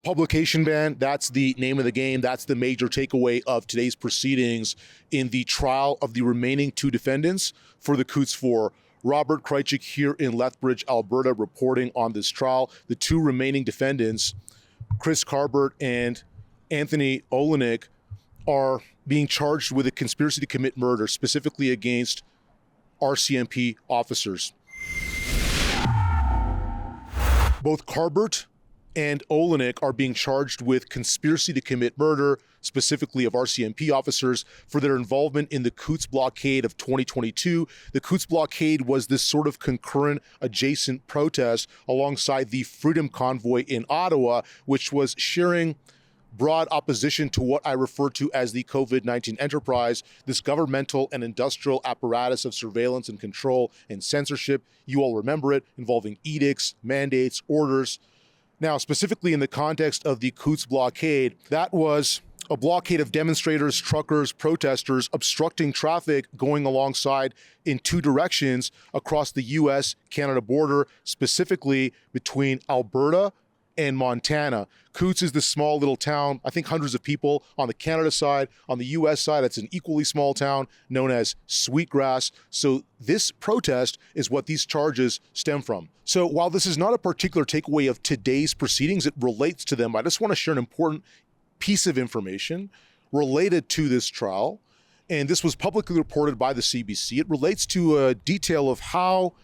Publication ban, that's the name of the game. That's the major takeaway of today's proceedings in the trial of the remaining two defendants for the Coutts 4. Robert Kraychik here in Lethbridge, Alberta, reporting on this trial. The two remaining defendants, Chris Carbert and Anthony Olenek, are being charged with a conspiracy to commit murder, specifically against RCMP officers. Both Carbert and Olenek are being charged with conspiracy to commit murder, specifically of RCMP officers, for their involvement in the Coutts blockade of 2022. The Coutts blockade was this sort of concurrent adjacent protest alongside the Freedom Convoy in Ottawa, which was sharing broad opposition to what I refer to as the COVID-19 enterprise, this governmental and industrial apparatus of surveillance and control and censorship. You all remember it, involving edicts, mandates, orders. Now, specifically in the context of the Coutts blockade, that was a blockade of demonstrators, truckers, protesters obstructing traffic going alongside in two directions across the US-Canada border, specifically between Alberta and Montana. Coutts is this small little town, I think hundreds of people on the Canada side. On the US side, it's an equally small town known as Sweetgrass. So this protest is what these charges stem from. So while this is not a particular takeaway of today's proceedings, it relates to them. I just want to share an important piece of information related to this trial. And this was publicly reported by the CBC. It relates to a detail of how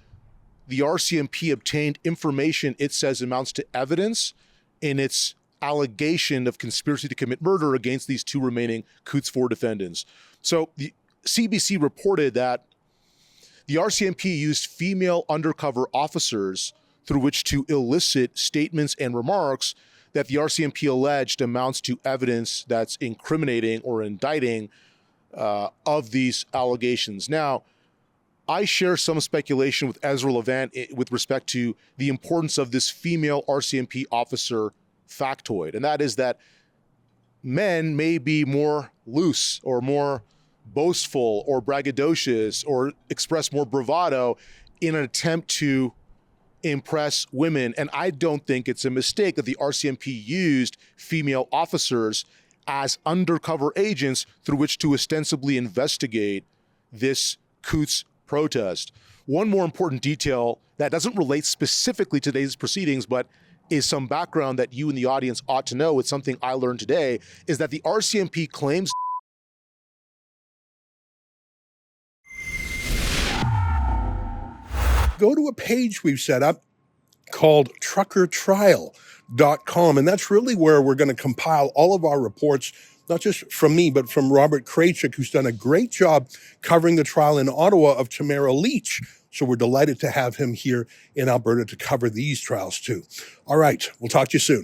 the RCMP obtained information it says amounts to evidence in its allegation of conspiracy to commit murder against these two remaining Coutts 4 defendants. So the CBC reported that the RCMP used female undercover officers through which to elicit statements and remarks that the RCMP alleged amounts to evidence that's incriminating or indicting of these allegations. Now, I share some speculation with Ezra Levant with respect to the importance of this female RCMP officer factoid, and that is that men may be more loose or more boastful or braggadocious or express more bravado in an attempt to impress women. And I don't think it's a mistake that the RCMP used female officers as undercover agents through which to ostensibly investigate this Coutts protest. One more important detail that doesn't relate specifically to today's proceedings, but is some background that you in the audience ought to know. It's something I learned today, is that the RCMP claims go to a page we've set up called truckertrial.com, and that's really where we're going to compile all of our reports, not just from me, but from Robert Kraychik, who's done a great job covering the trial in Ottawa of Tamara Leach. So we're delighted to have him here in Alberta to cover these trials too. All right, we'll talk to you soon.